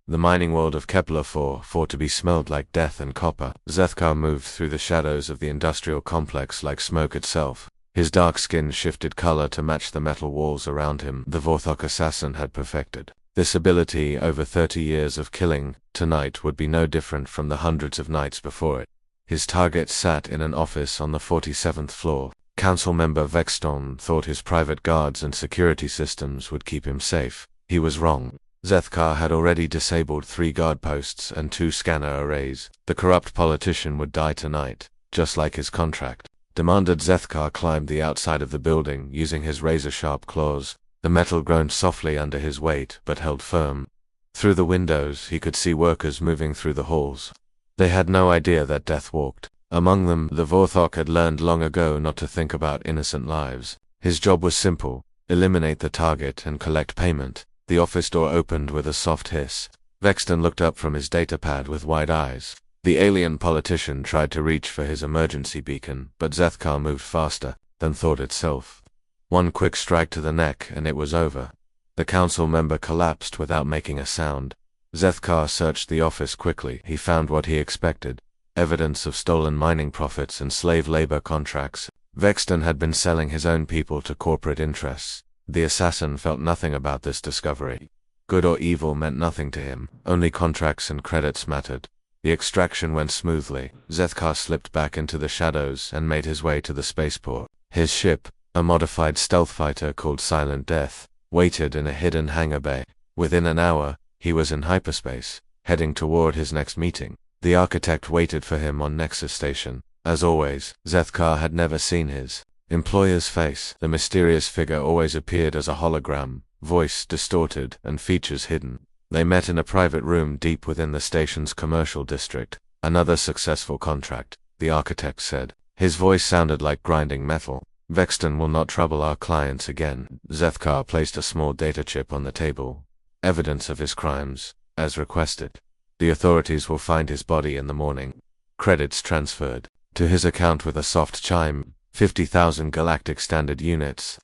The mining world of Kepler-4 to be smelled like death and copper. Zethkar moved through the shadows of the industrial complex like smoke itself. His dark skin shifted color to match the metal walls around him the Vorthok assassin had perfected. This ability, over 30 years of killing, tonight would be no different from the hundreds of nights before it. His target sat in an office on the 47th floor. Council member Vexton thought his private guards and security systems would keep him safe. He was wrong. Zethkar had already disabled 3 guard posts and 2 scanner arrays. The corrupt politician would die tonight, just like his contract demanded. Zethkar climbed the outside of the building using his razor-sharp claws. The metal groaned softly under his weight, but held firm. Through the windows, he could see workers moving through the halls. They had no idea that death walked. Among them, the Vorthok had learned long ago not to think about innocent lives. His job was simple: eliminate the target and collect payment. The office door opened with a soft hiss. Vexton looked up from his datapad with wide eyes. The alien politician tried to reach for his emergency beacon, but Zethkar moved faster than thought itself. One quick strike to the neck and it was over. The council member collapsed without making a sound. Zethkar searched the office quickly. He found what he expected: evidence of stolen mining profits and slave labor contracts. Vexton had been selling his own people to corporate interests. The assassin felt nothing about this discovery. Good or evil meant nothing to him. Only contracts and credits mattered. The extraction went smoothly. Zethkar slipped back into the shadows and made his way to the spaceport. His ship, a modified stealth fighter called Silent Death, waited in a hidden hangar bay. Within an hour, he was in hyperspace, heading toward his next meeting. The architect waited for him on Nexus Station. As always, Zethkar had never seen his employer's face. The mysterious figure always appeared as a hologram, voice distorted and features hidden. They met in a private room deep within the station's commercial district. Another successful contract, the architect said. His voice sounded like grinding metal. Vexton will not trouble our clients again. Zethkar placed a small data chip on the table. Evidence of his crimes, as requested. The authorities will find his body in the morning. Credits transferred to his account with a soft chime. 50,000 galactic standard units.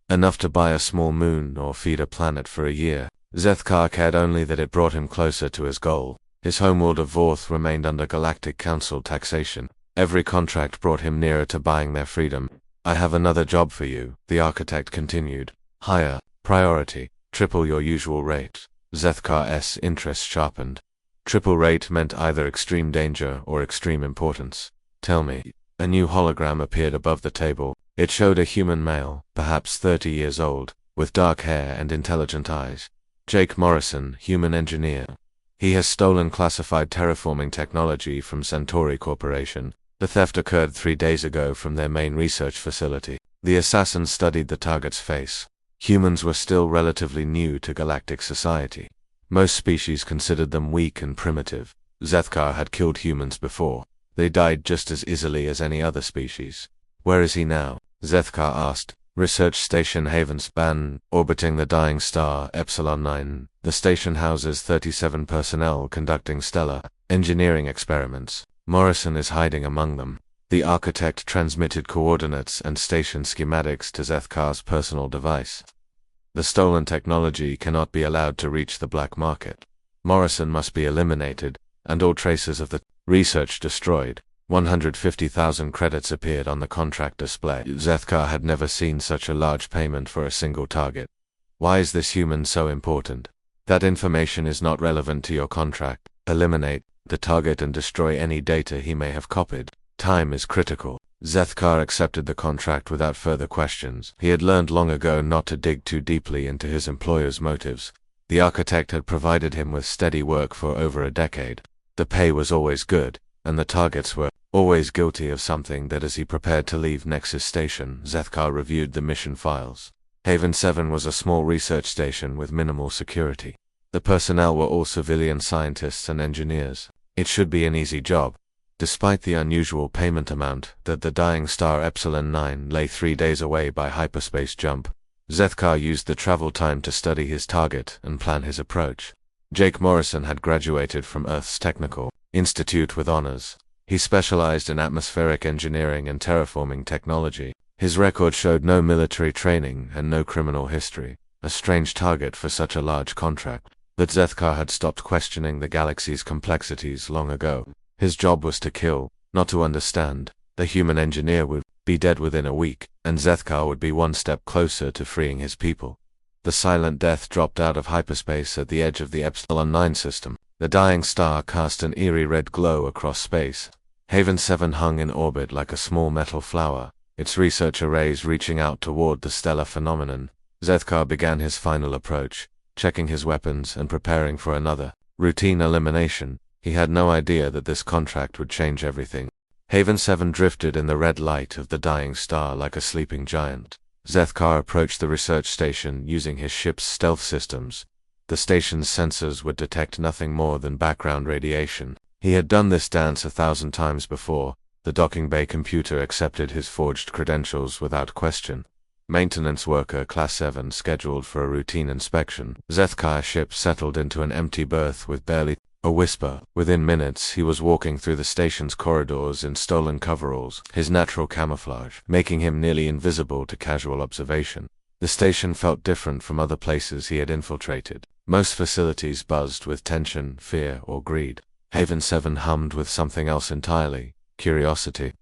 Enough to buy a small moon or feed a planet for a year. Zethkar cared only that it brought him closer to his goal. His homeworld of Vorth remained under Galactic Council taxation. Every contract brought him nearer to buying their freedom. I have another job for you, the architect continued. Higher, priority, triple your usual rate. Zethkar's interest sharpened. Triple rate meant either extreme danger or extreme importance. Tell me. A new hologram appeared above the table. It showed a human male, perhaps 30 years old, with dark hair and intelligent eyes. Jake Morrison, human engineer. He has stolen classified terraforming technology from Centauri Corporation. The theft occurred 3 days ago from their main research facility. The assassin studied the target's face. Humans were still relatively new to galactic society. Most species considered them weak and primitive. Zethkar had killed humans before. They died just as easily as any other species. Where is he now? Zethkar asked. Research Station Havenspan, orbiting the dying star Epsilon 9. The station houses 37 personnel conducting stellar engineering experiments. Morrison is hiding among them. The architect transmitted coordinates and station schematics to Zethkar's personal device. The stolen technology cannot be allowed to reach the black market. Morrison must be eliminated, and all traces of the research destroyed. 150,000 credits appeared on the contract display. Zethkar had never seen such a large payment for a single target. Why is this human so important? That information is not relevant to your contract. Eliminate the target and destroy any data he may have copied. Time is critical. Zethkar accepted the contract without further questions. He had learned long ago not to dig too deeply into his employer's motives. The architect had provided him with steady work for over a decade. The pay was always good, and the targets were always guilty of something. That as he prepared to leave Nexus Station, Zethkar reviewed the mission files. Haven 7 was a small research station with minimal security. The personnel were all civilian scientists and engineers. It should be an easy job. Despite the unusual payment amount, that the dying star Epsilon 9 lay 3 days away by hyperspace jump. Zethkar used the travel time to study his target and plan his approach. Jake Morrison had graduated from Earth's Technical Institute with honors. He specialized in atmospheric engineering and terraforming technology. His record showed no military training and no criminal history. A strange target for such a large contract. But Zethkar had stopped questioning the galaxy's complexities long ago. His job was to kill, not to understand. The human engineer would be dead within a week, and Zethkar would be one step closer to freeing his people. The silent death dropped out of hyperspace at the edge of the Epsilon 9 system. The dying star cast an eerie red glow across space. Haven 7 hung in orbit like a small metal flower, its research arrays reaching out toward the stellar phenomenon. Zethkar began his final approach, checking his weapons and preparing for another routine elimination. He had no idea that this contract would change everything. Haven 7 drifted in the red light of the dying star like a sleeping giant. Zethkar approached the research station using his ship's stealth systems. The station's sensors would detect nothing more than background radiation. He had done this dance 1,000 times before. The docking bay computer accepted his forged credentials without question. Maintenance worker Class 7 scheduled for a routine inspection. Zethkar's ship settled into an empty berth with barely a whisper. Within minutes, he was walking through the station's corridors in stolen coveralls, his natural camouflage making him nearly invisible to casual observation. The station felt different from other places he had infiltrated. Most facilities buzzed with tension, fear, or greed. Haven 7 hummed with something else entirely: curiosity.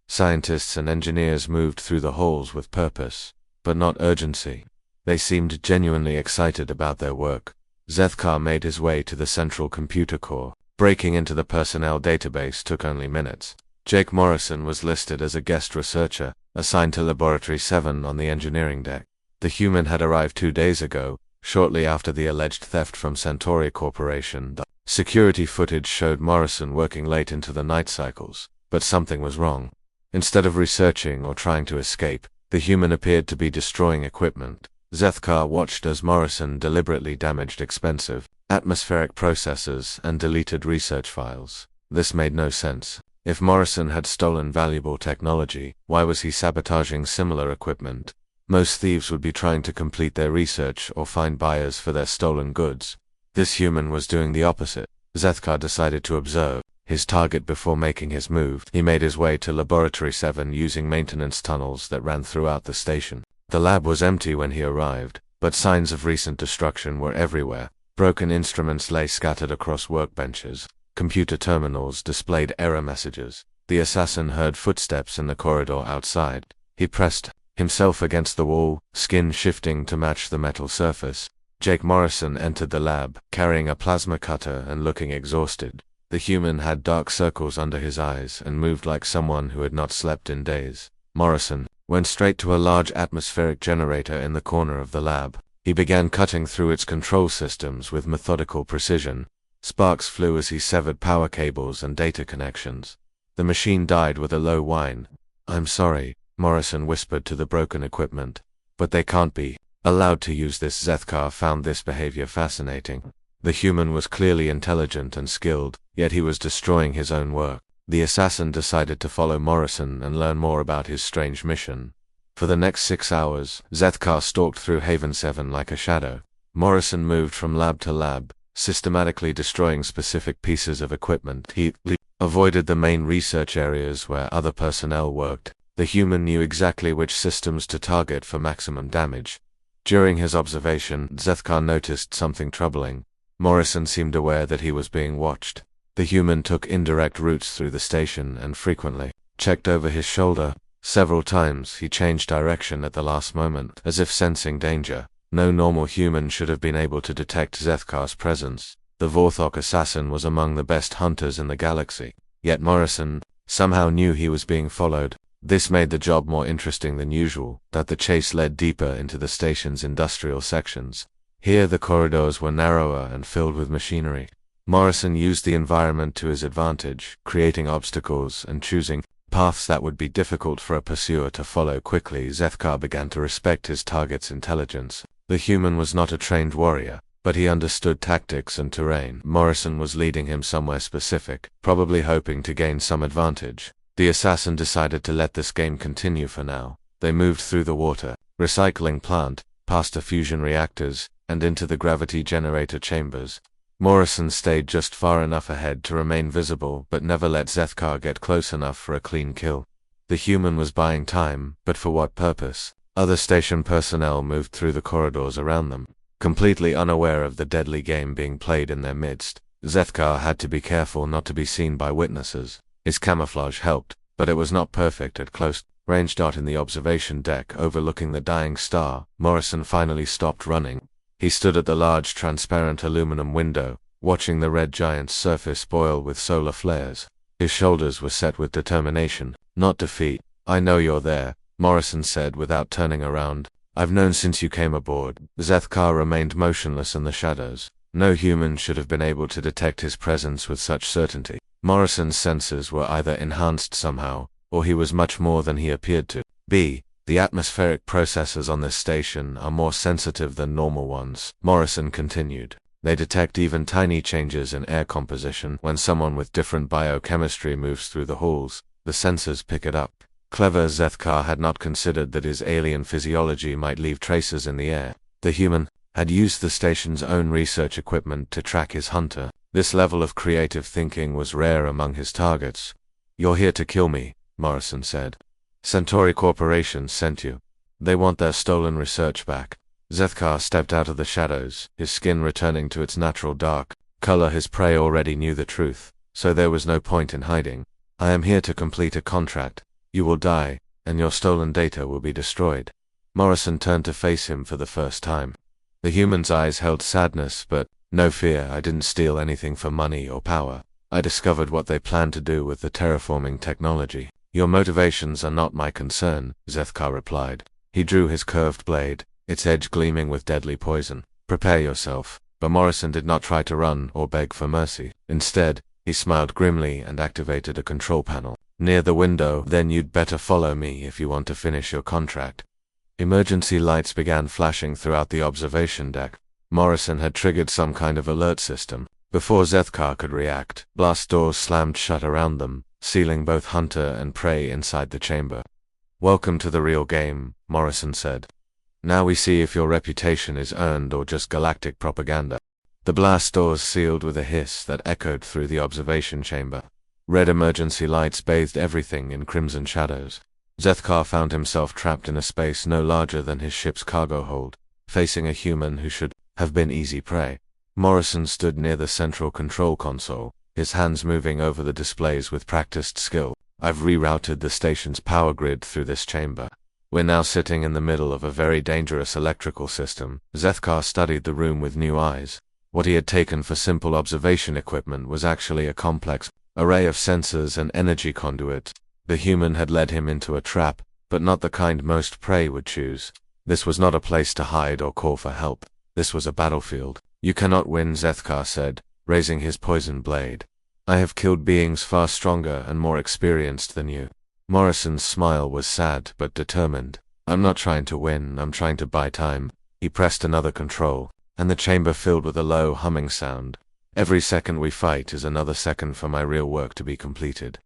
Scientists and engineers moved through the halls with purpose, but not urgency. They seemed genuinely excited about their work. Zethkar made his way to the central computer core. Breaking into the personnel database took only minutes. Jake Morrison was listed as a guest researcher, assigned to Laboratory 7 on the engineering deck. The human had arrived 2 days ago, shortly after the alleged theft from Centauri Corporation. The security footage showed Morrison working late into the night cycles, but something was wrong. Instead of researching or trying to escape, the human appeared to be destroying equipment. Zethkar watched as Morrison deliberately damaged expensive atmospheric processors and deleted research files. This made no sense. If Morrison had stolen valuable technology, why was he sabotaging similar equipment? Most thieves would be trying to complete their research or find buyers for their stolen goods. This human was doing the opposite. Zethkar decided to observe his target before making his move. He made his way to Laboratory 7 using maintenance tunnels that ran throughout the station. The lab was empty when he arrived, but signs of recent destruction were everywhere. Broken instruments lay scattered across workbenches. Computer terminals displayed error messages. The assassin heard footsteps in the corridor outside. He pressed himself against the wall, skin shifting to match the metal surface. Jake Morrison entered the lab, carrying a plasma cutter and looking exhausted. The human had dark circles under his eyes and moved like someone who had not slept in days. Morrison went straight to a large atmospheric generator in the corner of the lab. He began cutting through its control systems with methodical precision. Sparks flew as he severed power cables and data connections. The machine died with a low whine. "I'm sorry," Morrison whispered to the broken equipment. "But they can't be allowed to use this." Zethkar found this behavior fascinating. The human was clearly intelligent and skilled, yet he was destroying his own work. The assassin decided to follow Morrison and learn more about his strange mission. For the next 6 hours, Zethkar stalked through Haven 7 like a shadow. Morrison moved from lab to lab, systematically destroying specific pieces of equipment. He avoided the main research areas where other personnel worked. The human knew exactly which systems to target for maximum damage. During his observation, Zethkar noticed something troubling. Morrison seemed aware that he was being watched. The human took indirect routes through the station and frequently checked over his shoulder. Several times he changed direction at the last moment, as if sensing danger. No normal human should have been able to detect Zethkar's presence. The Vorthok assassin was among the best hunters in the galaxy. Yet Morrison somehow knew he was being followed. This made the job more interesting than usual, that the chase led deeper into the station's industrial sections. Here the corridors were narrower and filled with machinery. Morrison used the environment to his advantage, creating obstacles and choosing paths that would be difficult for a pursuer to follow quickly. Zethkar began to respect his target's intelligence. The human was not a trained warrior, but he understood tactics and terrain. Morrison was leading him somewhere specific, probably hoping to gain some advantage. The assassin decided to let this game continue for now. They moved through the water, recycling plant, past the fusion reactors, and into the gravity generator chambers. Morrison stayed just far enough ahead to remain visible but never let Zethkar get close enough for a clean kill. The human was buying time, but for what purpose? Other station personnel moved through the corridors around them. completely unaware of the deadly game being played in their midst. Zethkar had to be careful not to be seen by witnesses. His camouflage helped, but it was not perfect at close range. In the observation deck overlooking the dying star, Morrison finally stopped running. He stood at the large transparent aluminum window, watching the red giant's surface boil with solar flares. His shoulders were set with determination, not defeat. "I know you're there," Morrison said without turning around. "I've known since you came aboard." Zethkar remained motionless in the shadows. No human should have been able to detect his presence with such certainty. Morrison's senses were either enhanced somehow, or he was much more than he appeared to be. "The atmospheric processes on this station are more sensitive than normal ones," Morrison continued. "They detect even tiny changes in air composition. When someone with different biochemistry moves through the halls, the sensors pick it up." Clever Zethkar had not considered that his alien physiology might leave traces in the air. The human had used the station's own research equipment to track his hunter. This level of creative thinking was rare among his targets. "You're here to kill me," Morrison said. "Centauri Corporation sent you. They want their stolen research back." Zethkar stepped out of the shadows, his skin returning to its natural dark color. His prey already knew the truth, so there was no point in hiding. "I am here to complete a contract. You will die, and your stolen data will be destroyed." Morrison turned to face him for the first time. The human's eyes held sadness, but no fear. "I didn't steal anything for money or power. I discovered what they planned to do with the terraforming technology." "Your motivations are not my concern," Zethkar replied. He drew his curved blade, its edge gleaming with deadly poison. "Prepare yourself." But Morrison did not try to run or beg for mercy. Instead, he smiled grimly and activated a control panel near the window. "Then you'd better follow me if you want to finish your contract." Emergency lights began flashing throughout the observation deck. Morrison had triggered some kind of alert system. Before Zethkar could react, blast doors slammed shut around them, sealing both hunter and prey inside the chamber. "Welcome to the real game," Morrison said. "Now we see if your reputation is earned or just galactic propaganda." The blast doors sealed with a hiss that echoed through the observation chamber. Red emergency lights bathed everything in crimson shadows. Zethkar found himself trapped in a space no larger than his ship's cargo hold, facing a human who should have been easy prey. Morrison stood near the central control console, his hands moving over the displays with practiced skill. "I've rerouted the station's power grid through this chamber. We're now sitting in the middle of a very dangerous electrical system." Zethkar studied the room with new eyes. What he had taken for simple observation equipment was actually a complex array of sensors and energy conduits. The human had led him into a trap, but not the kind most prey would choose. This was not a place to hide or call for help. This was a battlefield. "You cannot win," Zethkar said, raising his poison blade. "I have killed beings far stronger and more experienced than you." Morrison's smile was sad but determined. "I'm not trying to win, I'm trying to buy time." He pressed another control, and the chamber filled with a low humming sound. "Every second we fight is another second for my real work to be completed."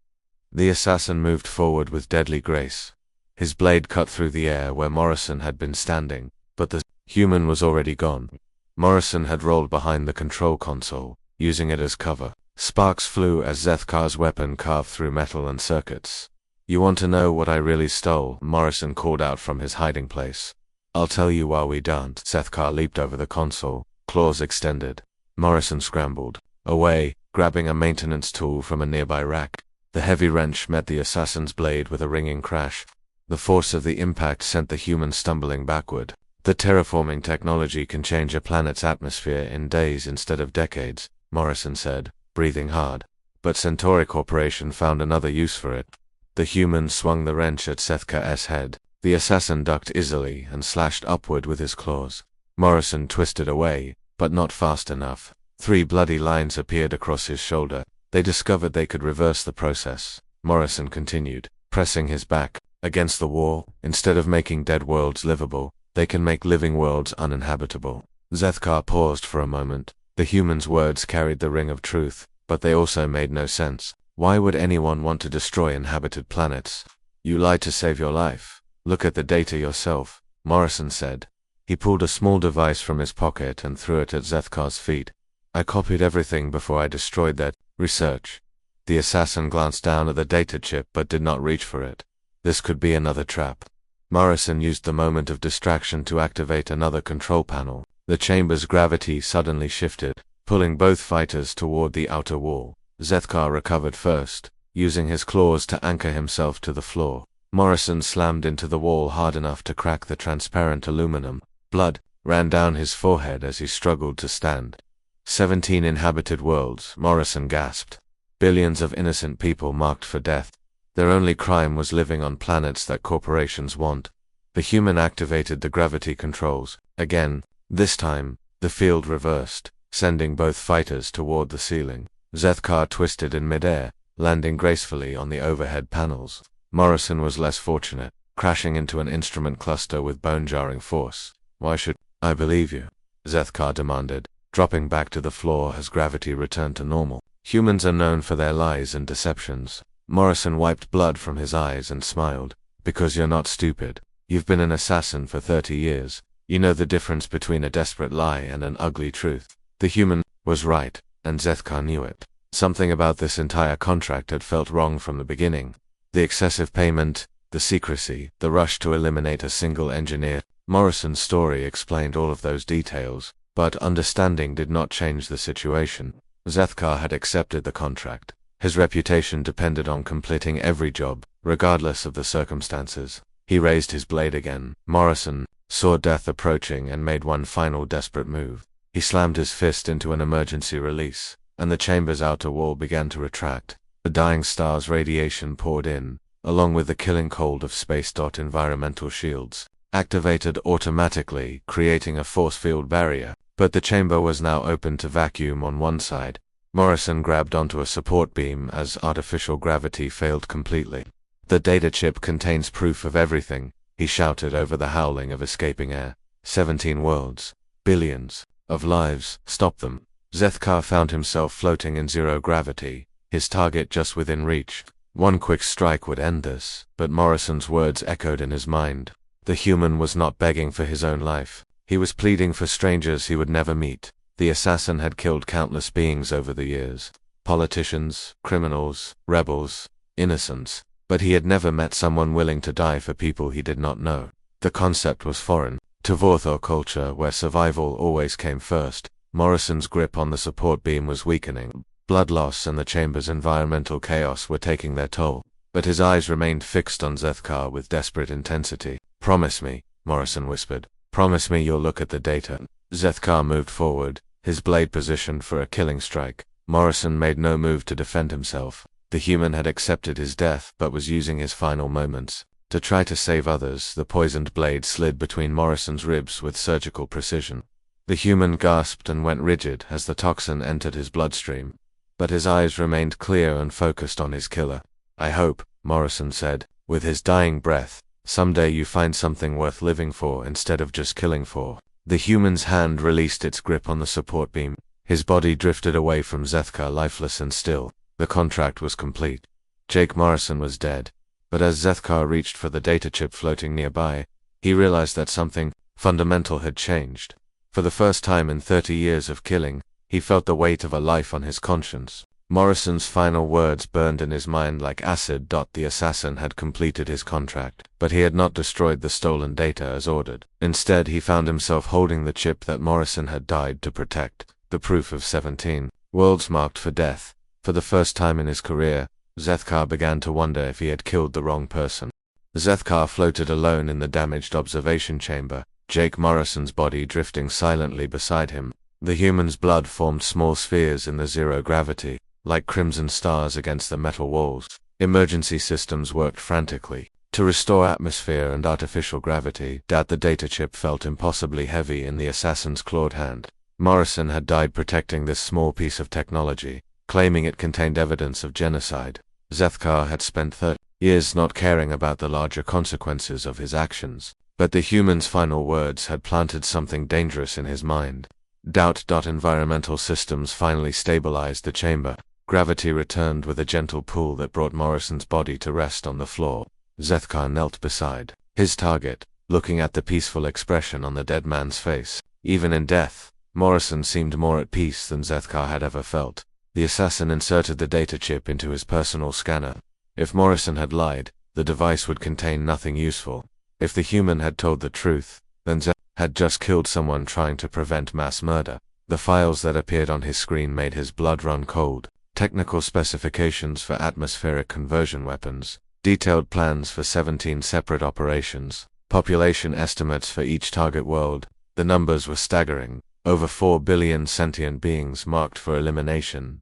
The assassin moved forward with deadly grace. His blade cut through the air where Morrison had been standing, but the human was already gone. Morrison had rolled behind the control console, using it as cover. Sparks flew as Zethkar's weapon carved through metal and circuits. "You want to know what I really stole?" Morrison called out from his hiding place. "I'll tell you while we dance." Zethkar leaped over the console, claws extended. Morrison scrambled away, grabbing a maintenance tool from a nearby rack. The heavy wrench met the assassin's blade with a ringing crash. The force of the impact sent the human stumbling backward. "The terraforming technology can change a planet's atmosphere in days instead of decades," Morrison said, breathing hard. "But Centauri Corporation found another use for it." The human swung the wrench at Zethkar's head. The assassin ducked easily and slashed upward with his claws. Morrison twisted away, but not fast enough. 3 bloody lines appeared across his shoulder. They discovered they could reverse the process. Morrison continued, pressing his back against the wall. "Instead of making dead worlds livable, they can make living worlds uninhabitable." Zethkar paused for a moment. The human's words carried the ring of truth, but they also made no sense. Why would anyone want to destroy inhabited planets? "You lied to save your life. Look at the data yourself," Morrison said. He pulled a small device from his pocket and threw it at Zethkar's feet. "I copied everything before I destroyed that research." The assassin glanced down at the data chip but did not reach for it. This could be another trap. Morrison used the moment of distraction to activate another control panel. The chamber's gravity suddenly shifted, pulling both fighters toward the outer wall. Zethkar recovered first, using his claws to anchor himself to the floor. Morrison slammed into the wall hard enough to crack the transparent aluminum. Blood ran down his forehead as he struggled to stand. 17 inhabited worlds, Morrison gasped. Billions of innocent people marked for death. Their only crime was living on planets that corporations want. The human activated the gravity controls. Again, this time, the field reversed, sending both fighters toward the ceiling. Zethkar twisted in midair, landing gracefully on the overhead panels. Morrison was less fortunate, crashing into an instrument cluster with bone-jarring force. "Why should I believe you?" Zethkar demanded, dropping back to the floor as gravity returned to normal. Humans are known for their lies and deceptions. Morrison wiped blood from his eyes and smiled. "Because you're not stupid. You've been an assassin for 30 years. You know the difference between a desperate lie and an ugly truth." The human was right, and Zethkar knew it. Something about this entire contract had felt wrong from the beginning. The excessive payment, the secrecy, the rush to eliminate a single engineer. Morrison's story explained all of those details, but understanding did not change the situation. Zethkar had accepted the contract. His reputation depended on completing every job, regardless of the circumstances. He raised his blade again. Morrison saw death approaching and made one final desperate move. He slammed his fist into an emergency release, and the chamber's outer wall began to retract. The dying star's radiation poured in, along with the killing cold of space. Environmental shields activated automatically, creating a force field barrier, but the chamber was now open to vacuum on one side. Morrison grabbed onto a support beam as artificial gravity failed completely. "The data chip contains proof of everything," he shouted over the howling of escaping air. 17 worlds, billions of lives, stop them. Zethkar found himself floating in zero gravity, his target just within reach. One quick strike would end this, but Morrison's words echoed in his mind. The human was not begging for his own life. He was pleading for strangers he would never meet. The assassin had killed countless beings over the years. Politicians, criminals, rebels, innocents. But he had never met someone willing to die for people he did not know. The concept was foreign to Vorthor culture, where survival always came first. Morrison's grip on the support beam was weakening. Blood loss and the chamber's environmental chaos were taking their toll. But his eyes remained fixed on Zethkar with desperate intensity. "Promise me," Morrison whispered. "Promise me you'll look at the data." Zethkar moved forward, his blade positioned for a killing strike. Morrison made no move to defend himself. The human had accepted his death but was using his final moments to try to save others. The poisoned blade slid between Morrison's ribs with surgical precision. The human gasped and went rigid as the toxin entered his bloodstream, but his eyes remained clear and focused on his killer. "I hope," Morrison said, with his dying breath, "someday you find something worth living for instead of just killing for." The human's hand released its grip on the support beam. His body drifted away from Zethkar, lifeless and still. The contract was complete. Jake Morrison was dead. But as Zethkar reached for the data chip floating nearby, he realized that something fundamental had changed. For the first time in 30 years of killing, he felt the weight of a life on his conscience. Morrison's final words burned in his mind like acid. The assassin had completed his contract, but he had not destroyed the stolen data as ordered. Instead, he found himself holding the chip that Morrison had died to protect, the proof of 17 worlds marked for death. For the first time in his career, Zethkar began to wonder if he had killed the wrong person. Zethkar floated alone in the damaged observation chamber, Jake Morrison's body drifting silently beside him. The human's blood formed small spheres in the zero gravity, like crimson stars against the metal walls. Emergency systems worked frantically to restore atmosphere and artificial gravity. The data chip felt impossibly heavy in the assassin's clawed hand. Morrison had died protecting this small piece of technology, claiming it contained evidence of genocide. Zethkar had spent 30 years not caring about the larger consequences of his actions, but the human's final words had planted something dangerous in his mind. Doubt. Environmental systems finally stabilized the chamber. Gravity returned with a gentle pull that brought Morrison's body to rest on the floor. Zethkar knelt beside his target, looking at the peaceful expression on the dead man's face. Even in death, Morrison seemed more at peace than Zethkar had ever felt. The assassin inserted the data chip into his personal scanner. If Morrison had lied, the device would contain nothing useful. If the human had told the truth, then had just killed someone trying to prevent mass murder. The files that appeared on his screen made his blood run cold. Technical specifications for atmospheric conversion weapons, detailed plans for 17 separate operations, population estimates for each target world. The numbers were staggering. Over 4 billion sentient beings marked for elimination.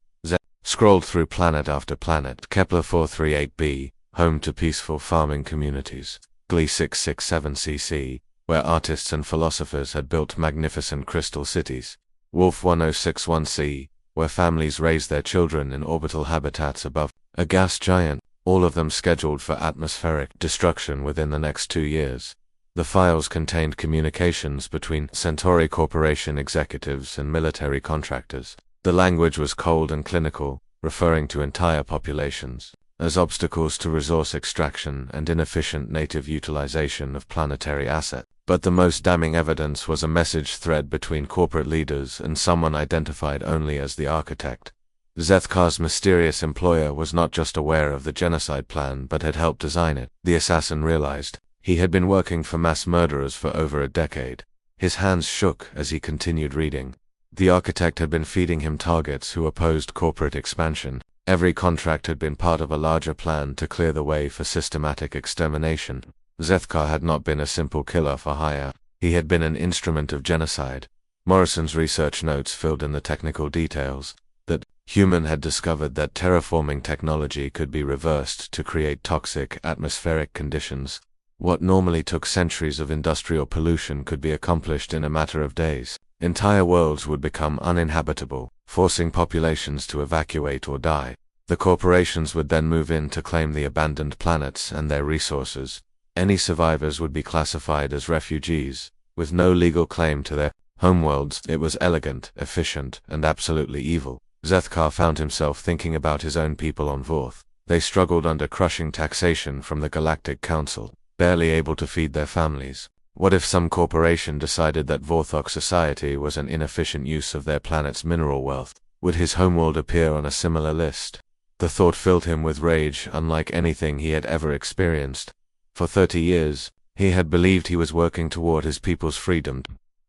Scrolled through planet after planet. Kepler 438b, home to peaceful farming communities. Gli 667cc, where artists and philosophers had built magnificent crystal cities. Wolf 1061c, where families raised their children in orbital habitats above a gas giant, all of them scheduled for atmospheric destruction within the next 2 years. The files contained communications between Centauri Corporation executives and military contractors. The language was cold and clinical, referring to entire populations as obstacles to resource extraction and inefficient native utilization of planetary assets. But the most damning evidence was a message thread between corporate leaders and someone identified only as the architect. Zethkar's mysterious employer was not just aware of the genocide plan but had helped design it. The assassin realized he had been working for mass murderers for over a decade. His hands shook as he continued reading. The architect had been feeding him targets who opposed corporate expansion. Every contract had been part of a larger plan to clear the way for systematic extermination. Zethkar had not been a simple killer for hire. He had been an instrument of genocide. Morrison's research notes filled in the technical details. That human had discovered that terraforming technology could be reversed to create toxic atmospheric conditions. What normally took centuries of industrial pollution could be accomplished in a matter of days. Entire worlds would become uninhabitable, forcing populations to evacuate or die. The corporations would then move in to claim the abandoned planets and their resources. Any survivors would be classified as refugees, with no legal claim to their homeworlds. It was elegant, efficient, and absolutely evil. Zethkar found himself thinking about his own people on Vorth. They struggled under crushing taxation from the Galactic Council, barely able to feed their families. What if some corporation decided that Vorthok society was an inefficient use of their planet's mineral wealth? Would his homeworld appear on a similar list? The thought filled him with rage unlike anything he had ever experienced. For 30 years, he had believed he was working toward his people's freedom.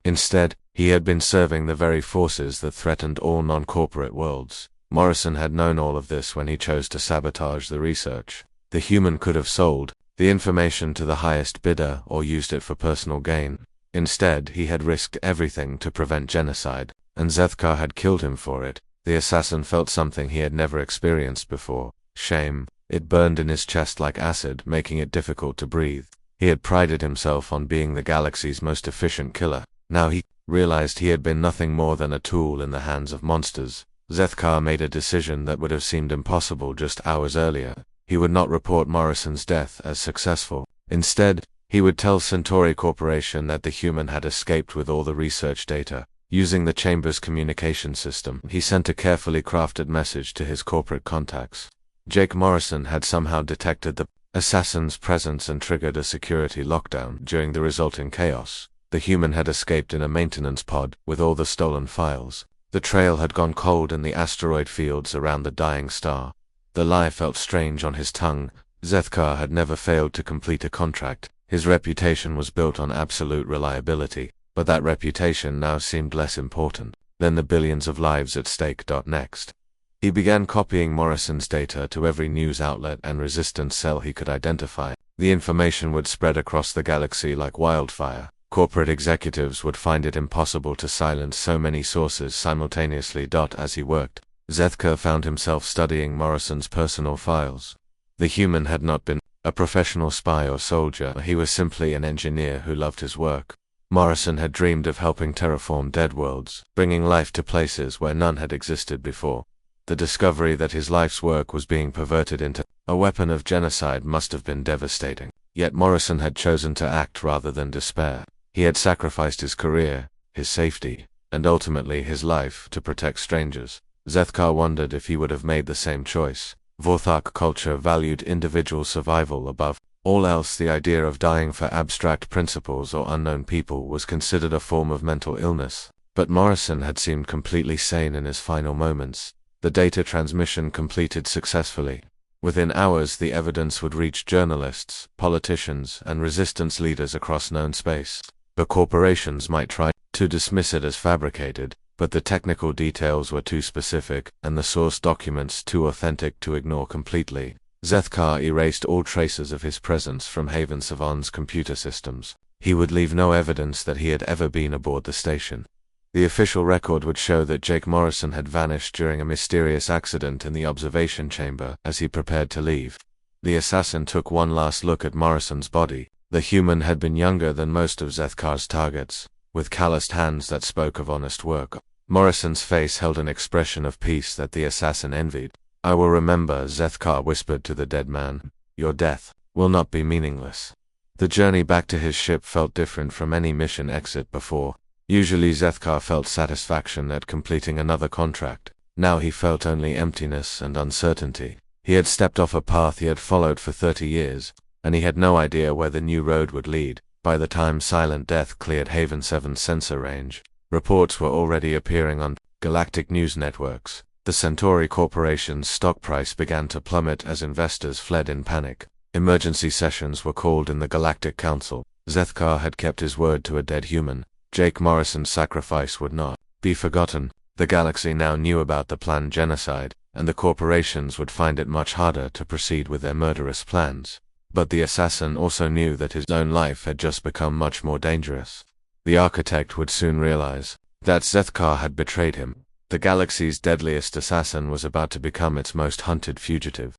Instead, he had been serving the very forces that threatened all non-corporate worlds. Morrison had known all of this when he chose to sabotage the research. The human could have sold the information to the highest bidder or used it for personal gain. Instead, he had risked everything to prevent genocide, and Zethkar had killed him for it. The assassin felt something he had never experienced before: shame. It burned in his chest like acid, making it difficult to breathe. He had prided himself on being the galaxy's most efficient killer. Now he realized he had been nothing more than a tool in the hands of monsters. Zethkar made a decision that would have seemed impossible just hours earlier. He would not report Morrison's death as successful. Instead, he would tell Centauri Corporation that the human had escaped with all the research data. Using the Chamber's communication system, he sent a carefully crafted message to his corporate contacts. Jake Morrison had somehow detected the assassin's presence and triggered a security lockdown. During the resulting chaos, the human had escaped in a maintenance pod with all the stolen files. The trail had gone cold in the asteroid fields around the dying star. The lie felt strange on his tongue. Zethkar had never failed to complete a contract. His reputation was built on absolute reliability, but that reputation now seemed less important than the billions of lives at stake. Next, he began copying Morrison's data to every news outlet and resistance cell he could identify. The information would spread across the galaxy like wildfire. Corporate executives would find it impossible to silence so many sources simultaneously. As he worked, Zethkar found himself studying Morrison's personal files. The human had not been a professional spy or soldier. He was simply an engineer who loved his work. Morrison had dreamed of helping terraform dead worlds, bringing life to places where none had existed before. The discovery that his life's work was being perverted into a weapon of genocide must have been devastating. Yet Morrison had chosen to act rather than despair. He had sacrificed his career, his safety, and ultimately his life to protect strangers. Zethkar wondered if he would have made the same choice. Vorthok culture valued individual survival above all else. The idea of dying for abstract principles or unknown people was considered a form of mental illness. But Morrison had seemed completely sane in his final moments. The data transmission completed successfully. Within hours, the evidence would reach journalists, politicians, and resistance leaders across known space. The corporations might try to dismiss it as fabricated, but the technical details were too specific, and the source documents too authentic to ignore completely. Zethkar erased all traces of his presence from Haven Savon's computer systems. He would leave no evidence that he had ever been aboard the station. The official record would show that Jake Morrison had vanished during a mysterious accident in the observation chamber as he prepared to leave. The assassin took one last look at Morrison's body. The human had been younger than most of Zethkar's targets, with calloused hands that spoke of honest work. Morrison's face held an expression of peace that the assassin envied. "I will remember," Zethkar whispered to the dead man. "Your death will not be meaningless." The journey back to his ship felt different from any mission exit before. Usually Zethkar felt satisfaction at completing another contract. Now he felt only emptiness and uncertainty. He had stepped off a path he had followed for 30 years, and he had no idea where the new road would lead. By the time Silent Death cleared Haven 7's sensor range, reports were already appearing on galactic news networks. The Centauri Corporation's stock price began to plummet as investors fled in panic. Emergency sessions were called in the Galactic Council. Zethkar had kept his word to a dead human. Jake Morrison's sacrifice would not be forgotten. The galaxy now knew about the planned genocide, and the corporations would find it much harder to proceed with their murderous plans. But the assassin also knew that his own life had just become much more dangerous. The architect would soon realize that Zethkar had betrayed him. The galaxy's deadliest assassin was about to become its most hunted fugitive.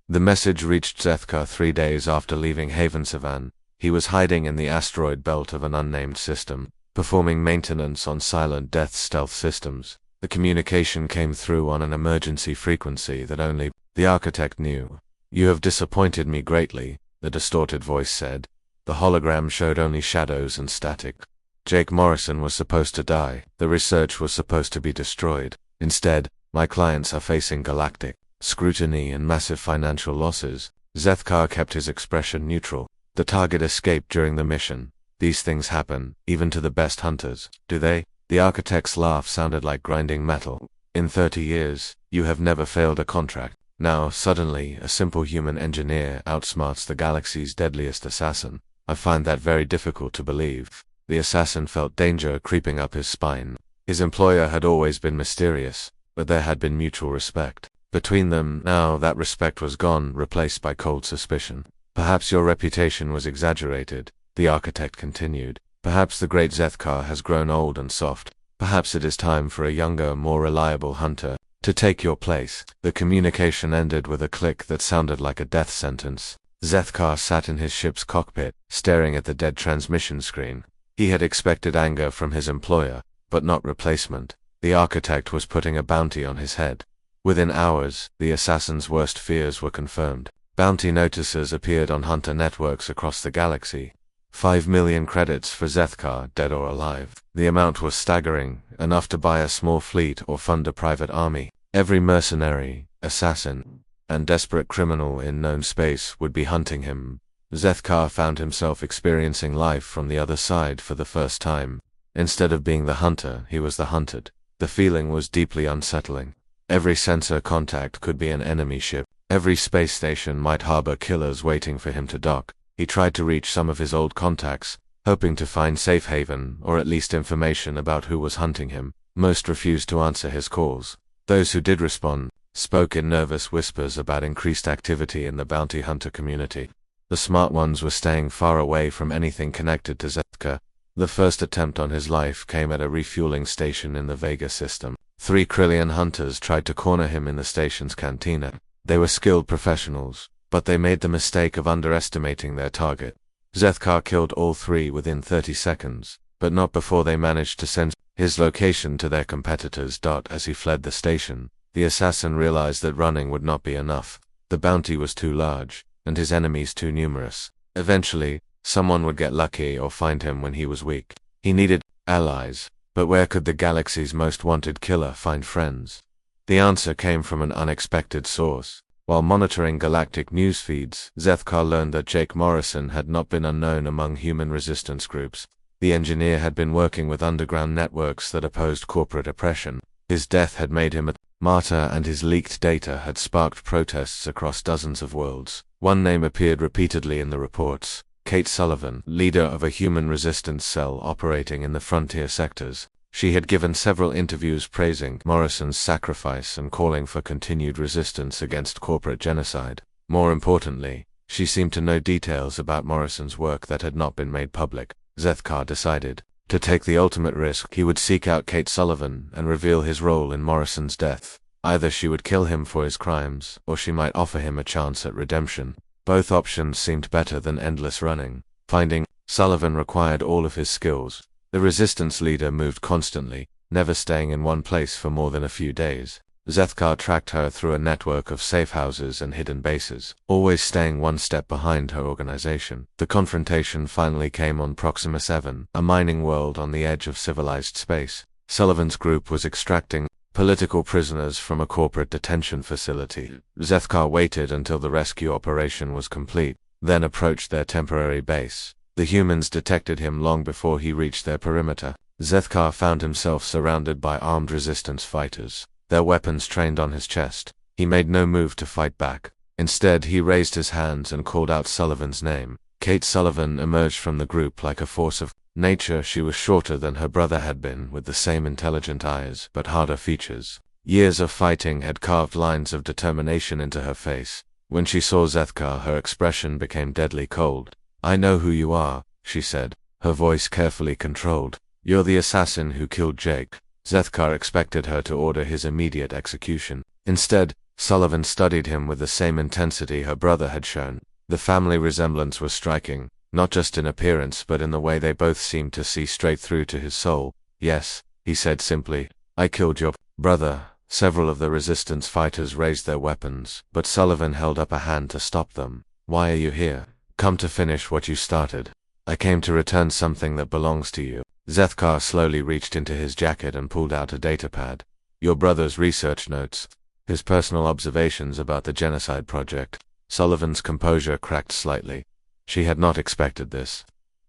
The message reached Zethkar 3 days after leaving Haven Savan. He was hiding in the asteroid belt of an unnamed system, performing maintenance on Silent Death's stealth systems. The communication came through on an emergency frequency that only the architect knew. "You have disappointed me greatly," the distorted voice said. The hologram showed only shadows and static. Jake Morrison was supposed to die. The research was supposed to be destroyed. Instead, my clients are facing galactic scrutiny and massive financial losses. Zethkar kept his expression neutral. The target escaped during the mission. These things happen, even to the best hunters, do they? The architect's laugh sounded like grinding metal. "In 30 years, you have never failed a contract. Now, suddenly, a simple human engineer outsmarts the galaxy's deadliest assassin. I find that very difficult to believe." The assassin felt danger creeping up his spine. His employer had always been mysterious, but there had been mutual respect between them. Now that respect was gone, replaced by cold suspicion. "Perhaps your reputation was exaggerated," the architect continued. "Perhaps the great Zethkar has grown old and soft. Perhaps it is time for a younger, more reliable hunter to take your place." The communication ended with a click that sounded like a death sentence. Zethkar sat in his ship's cockpit, staring at the dead transmission screen. He had expected anger from his employer, but not replacement. The architect was putting a bounty on his head. Within hours, the assassin's worst fears were confirmed. Bounty notices appeared on hunter networks across the galaxy. 5 million credits for Zethkar, dead or alive. The amount was staggering, enough to buy a small fleet or fund a private army. Every mercenary, assassin, and desperate criminal in known space would be hunting him. Zethkar found himself experiencing life from the other side for the first time. Instead of being the hunter, he was the hunted. The feeling was deeply unsettling. Every sensor contact could be an enemy ship. Every space station might harbor killers waiting for him to dock. He tried to reach some of his old contacts, hoping to find safe haven or at least information about who was hunting him. Most refused to answer his calls. Those who did respond spoke in nervous whispers about increased activity in the bounty hunter community. The smart ones were staying far away from anything connected to Zethkar. The first attempt on his life came at a refueling station in the Vega system. 3 Krillian hunters tried to corner him in the station's cantina. They were skilled professionals, but they made the mistake of underestimating their target. Zethkar killed all 3 within 30 seconds, but not before they managed to send his location to their competitors. As he fled the station, the assassin realized that running would not be enough. The bounty was too large, and his enemies too numerous. Eventually, someone would get lucky or find him when he was weak. He needed allies, but where could the galaxy's most wanted killer find friends? The answer came from an unexpected source. While monitoring galactic news feeds, Zethkar learned that Jake Morrison had not been unknown among human resistance groups. The engineer had been working with underground networks that opposed corporate oppression. His death had made him a martyr, and his leaked data had sparked protests across dozens of worlds. One name appeared repeatedly in the reports: Kate Sullivan, leader of a human resistance cell operating in the frontier sectors. She had given several interviews praising Morrison's sacrifice and calling for continued resistance against corporate genocide. More importantly, she seemed to know details about Morrison's work that had not been made public. Zethkar decided to take the ultimate risk. He would seek out Kate Sullivan and reveal his role in Morrison's death. Either she would kill him for his crimes, or she might offer him a chance at redemption. Both options seemed better than endless running. Finding Sullivan required all of his skills. The resistance leader moved constantly, never staying in one place for more than a few days. Zethkar tracked her through a network of safe houses and hidden bases, always staying one step behind her organization. The confrontation finally came on Proxima 7, a mining world on the edge of civilized space. Sullivan's group was extracting political prisoners from a corporate detention facility. Zethkar waited until the rescue operation was complete, then approached their temporary base. The humans detected him long before he reached their perimeter. Zethkar found himself surrounded by armed resistance fighters, their weapons trained on his chest. He made no move to fight back. Instead, he raised his hands and called out Sullivan's name. Kate Sullivan emerged from the group like a force of nature. She was shorter than her brother had been, with the same intelligent eyes, but harder features. Years of fighting had carved lines of determination into her face. When she saw Zethkar, her expression became deadly cold. "I know who you are," she said, her voice carefully controlled. "You're the assassin who killed Jake." Zethkar expected her to order his immediate execution. Instead, Sullivan studied him with the same intensity her brother had shown. The family resemblance was striking, not just in appearance but in the way they both seemed to see straight through to his soul. "Yes," he said simply, "I killed your brother." Several of the resistance fighters raised their weapons, but Sullivan held up a hand to stop them. "Why are you here?" "Come to finish what you started. I came to return something that belongs to you." Zethkar slowly reached into his jacket and pulled out a datapad. "Your brother's research notes. His personal observations about the genocide project." Sullivan's composure cracked slightly. She had not expected this.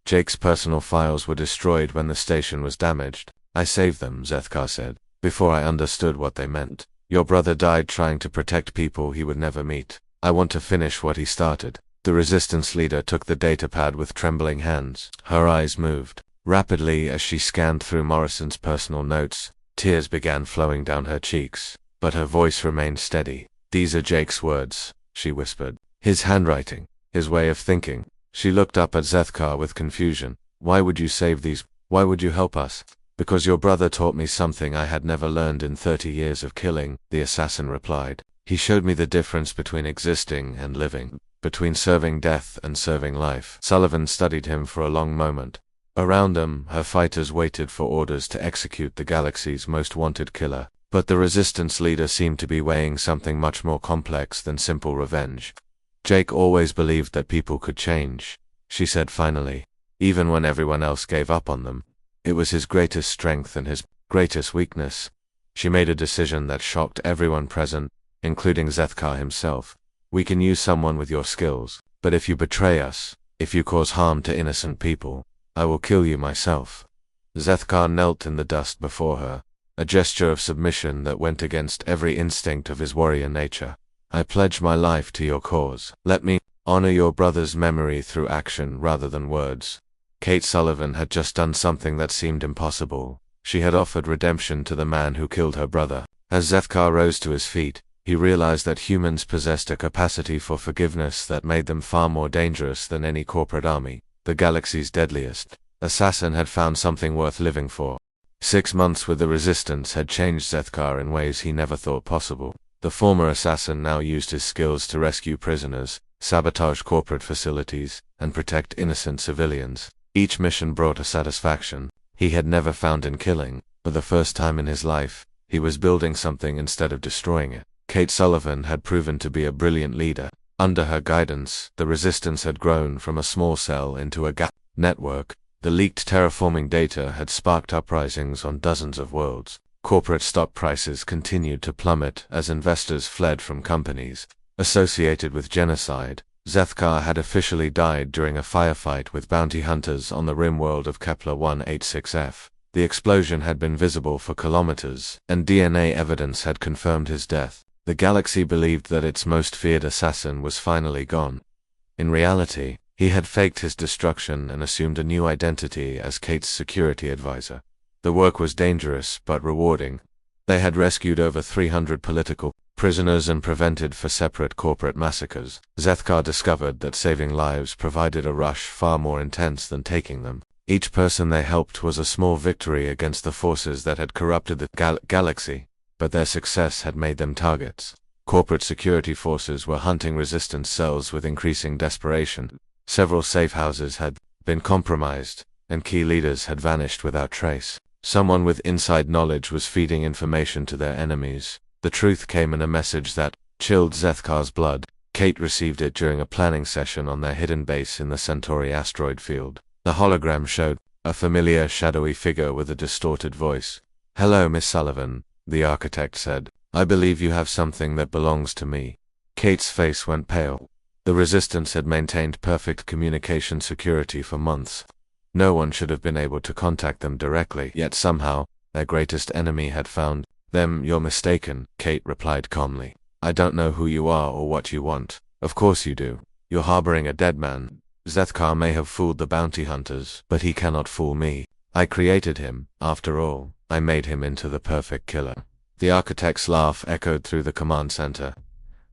Jake's personal files were destroyed when the station was damaged. "I saved them," Zethkar said, "before I understood what they meant. Your brother died trying to protect people he would never meet. I want to finish what he started." The resistance leader took the datapad with trembling hands. Her eyes moved rapidly as she scanned through Morrison's personal notes. Tears began flowing down her cheeks, but her voice remained steady. "These are Jake's words," she whispered. "His handwriting, his way of thinking." She looked up at Zethkar with confusion. "Why would you save these? Why would you help us?" "Because your brother taught me something I had never learned in 30 years of killing," the assassin replied. "He showed me the difference between existing and living, between serving death and serving life." Sullivan studied him for a long moment. Around them, her fighters waited for orders to execute the galaxy's most wanted killer. But the resistance leader seemed to be weighing something much more complex than simple revenge. "Jake always believed that people could change," she said finally, "even when everyone else gave up on them. It was his greatest strength and his greatest weakness." She made a decision that shocked everyone present, including Zethkar himself. "We can use someone with your skills, but if you betray us, if you cause harm to innocent people, I will kill you myself." Zethkar knelt in the dust before her, a gesture of submission that went against every instinct of his warrior nature. "I pledge my life to your cause. Let me honor your brother's memory through action rather than words." Kate Sullivan had just done something that seemed impossible. She had offered redemption to the man who killed her brother. As Zethkar rose to his feet, he realized that humans possessed a capacity for forgiveness that made them far more dangerous than any corporate army. The galaxy's deadliest assassin had found something worth living for. 6 months with the Resistance had changed Zethkar in ways he never thought possible. The former assassin now used his skills to rescue prisoners, sabotage corporate facilities, and protect innocent civilians. Each mission brought a satisfaction he had never found in killing. For the first time in his life, he was building something instead of destroying it. Kate Sullivan had proven to be a brilliant leader. Under her guidance, the Resistance had grown from a small cell into a network. The leaked terraforming data had sparked uprisings on dozens of worlds. Corporate stock prices continued to plummet as investors fled from companies associated with genocide. Zethkar had officially died during a firefight with bounty hunters on the rim world of Kepler 186f. The explosion had been visible for kilometers, and DNA evidence had confirmed his death. The galaxy believed that its most feared assassin was finally gone. In reality, He had faked his destruction and assumed a new identity as Kate's security advisor. The work was dangerous but rewarding. They had rescued over 300 political prisoners and prevented for separate corporate massacres. Zethkar discovered that saving lives provided a rush far more intense than taking them. Each person they helped was a small victory against the forces that had corrupted the galaxy, but their success had made them targets. Corporate security forces were hunting resistance cells with increasing desperation. Several safe houses had been compromised, and key leaders had vanished without trace. Someone with inside knowledge was feeding information to their enemies. The truth came in a message that chilled Zethkar's blood. Kate received it during a planning session on their hidden base in the Centauri asteroid field. The hologram showed a familiar, shadowy figure with a distorted voice. "Hello, Miss Sullivan," the architect said. "I believe you have something that belongs to me." Kate's face went pale. The Resistance had maintained perfect communication security for months. No one should have been able to contact them directly, yet somehow, their greatest enemy had found them. "You're mistaken," Kate replied calmly. "I don't know who you are or what you want." "Of course you do. You're harboring a dead man. Zethkar may have fooled the bounty hunters, but he cannot fool me. I created him, after all. I made him into the perfect killer." The architect's laugh echoed through the command center.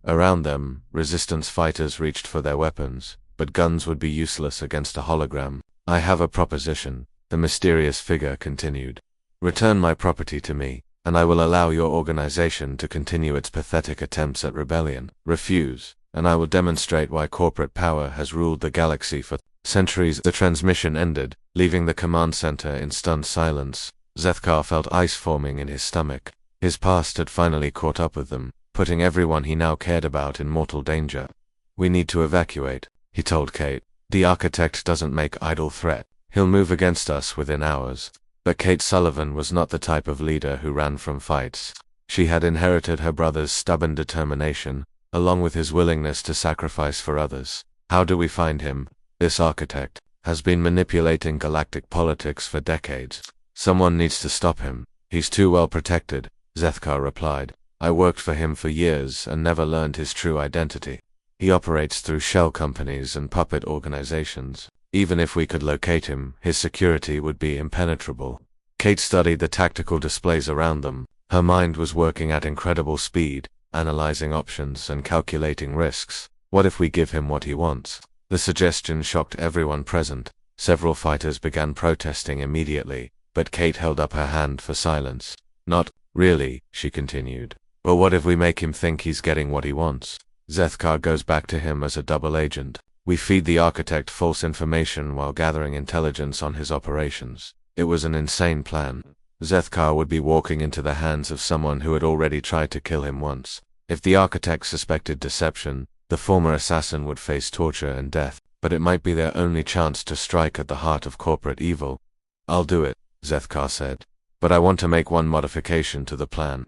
Around them, Resistance fighters reached for their weapons, but guns would be useless against a hologram. "I have a proposition," the mysterious figure continued. "Return my property to me, and I will allow your organization to continue its pathetic attempts at rebellion. Refuse, and I will demonstrate why corporate power has ruled the galaxy for centuries." The transmission ended, leaving the command center in stunned silence. Zethkar felt ice forming in his stomach. His past had finally caught up with them, putting everyone he now cared about in mortal danger. "We need to evacuate," he told Kate. "The architect doesn't make idle threat. He'll move against us within hours." But Kate Sullivan was not the type of leader who ran from fights. She had inherited her brother's stubborn determination, along with his willingness to sacrifice for others. "How do we find him? This architect has been manipulating galactic politics for decades. Someone needs to stop him. He's too well protected," Zethkar replied. "I worked for him for years and never learned his true identity. He operates through shell companies and puppet organizations. Even if we could locate him, his security would be impenetrable." Kate studied the tactical displays around them. Her mind was working at incredible speed, analyzing options and calculating risks. What if we give him what he wants? The suggestion shocked everyone present. Several fighters began protesting immediately, but Kate held up her hand for silence. "Not really," she continued. "But what if we make him think he's getting what he wants? Zethkar goes back to him as a double agent. We feed the architect false information while gathering intelligence on his operations." It was an insane plan. Zethkar would be walking into the hands of someone who had already tried to kill him once. If the architect suspected deception, the former assassin would face torture and death, but it might be their only chance to strike at the heart of corporate evil. "I'll do it," Zethkar said. "But I want to make one modification to the plan."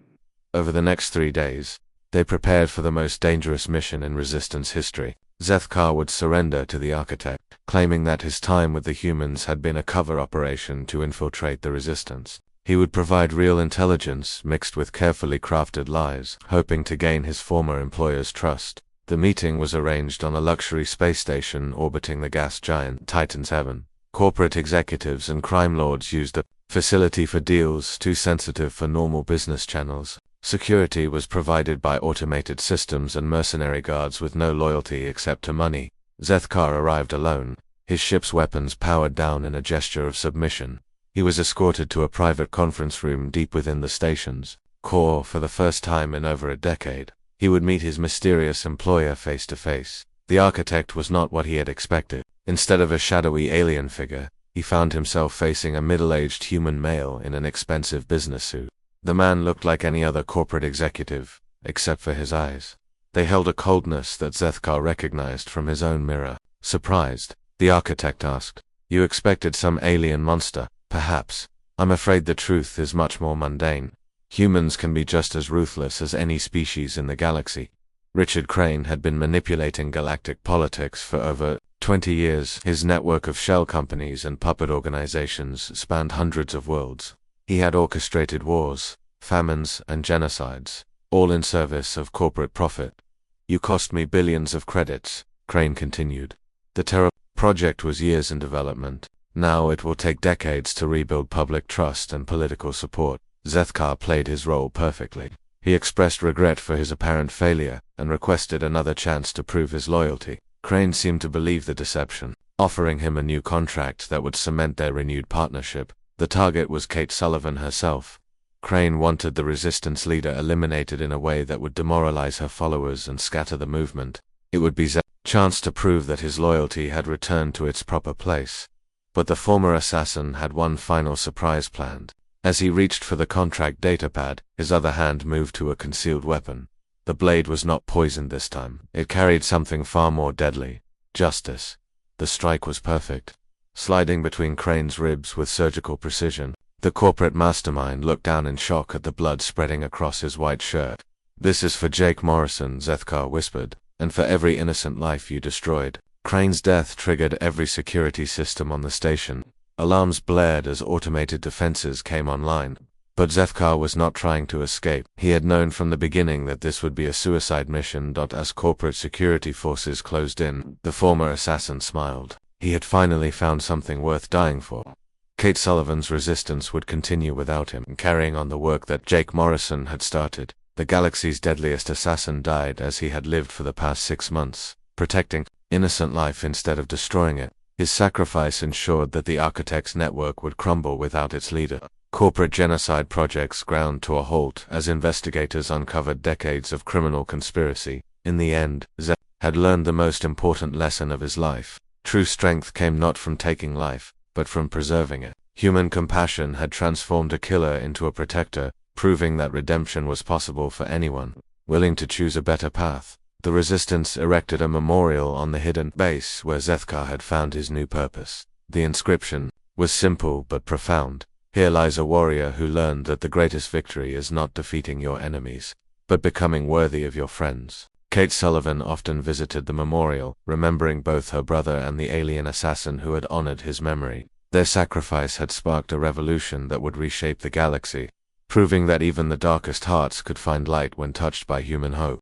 Over the next 3 days, they prepared for the most dangerous mission in Resistance history. Zethkar would surrender to the architect, claiming that his time with the humans had been a cover operation to infiltrate the Resistance. He would provide real intelligence mixed with carefully crafted lies, hoping to gain his former employer's trust. The meeting was arranged on a luxury space station orbiting the gas giant Titan's heaven. Corporate executives and crime lords used the facility for deals too sensitive for normal business channels. Security was provided by automated systems and mercenary guards with no loyalty except to money. Zethkar arrived alone, his ship's weapons powered down in a gesture of submission. He was escorted to a private conference room deep within the station's core. For the first time in over a decade, he would meet his mysterious employer face to face. The architect was not what he had expected. Instead of a shadowy alien figure, he found himself facing a middle-aged human male in an expensive business suit. The man looked like any other corporate executive, except for his eyes. They held a coldness that Zethkar recognized from his own mirror. Surprised, the architect asked, "You expected some alien monster, perhaps? I'm afraid the truth is much more mundane. Humans can be just as ruthless as any species in the galaxy." Richard Crane had been manipulating galactic politics for over 20 years. His network of shell companies and puppet organizations spanned hundreds of worlds. He had orchestrated wars, famines, and genocides, all in service of corporate profit. "You cost me billions of credits," Crane continued. "The project was years in development. Now it will take decades to rebuild public trust and political support. Zethkar played his role perfectly. He expressed regret for his apparent failure and requested another chance to prove his loyalty. Crane seemed to believe the deception, offering him a new contract that would cement their renewed partnership. The target was Kate Sullivan herself. Crane wanted the resistance leader eliminated in a way that would demoralize her followers and scatter the movement. It would be Zethkar's chance to prove that his loyalty had returned to its proper place. But the former assassin had one final surprise planned. As he reached for the contract datapad, his other hand moved to a concealed weapon. The blade was not poisoned this time. It carried something far more deadly: justice. The strike was perfect, sliding between Crane's ribs with surgical precision. The corporate mastermind looked down in shock at the blood spreading across his white shirt. "This is for Jake Morrison," Zethkar whispered, "and for every innocent life you destroyed." Crane's death triggered every security system on the station. Alarms blared as automated defenses came online. But Zethkar was not trying to escape. He had known from the beginning that this would be a suicide mission. As corporate security forces closed in, the former assassin smiled. He had finally found something worth dying for. Kate Sullivan's resistance would continue without him, carrying on the work that Jake Morrison had started. The galaxy's deadliest assassin died as he had lived for the past 6 months, protecting innocent life instead of destroying it. His sacrifice ensured that the Architects network would crumble without its leader. Corporate genocide projects ground to a halt as investigators uncovered decades of criminal conspiracy. In the end, Zeth had learned the most important lesson of his life. True strength came not from taking life, but from preserving it. Human compassion had transformed a killer into a protector, proving that redemption was possible for anyone willing to choose a better path. The Resistance erected a memorial on the hidden base where Zethkar had found his new purpose. The inscription was simple but profound. "Here lies a warrior who learned that the greatest victory is not defeating your enemies, but becoming worthy of your friends." Kate Sullivan often visited the memorial, remembering both her brother and the alien assassin who had honored his memory. Their sacrifice had sparked a revolution that would reshape the galaxy, proving that even the darkest hearts could find light when touched by human hope.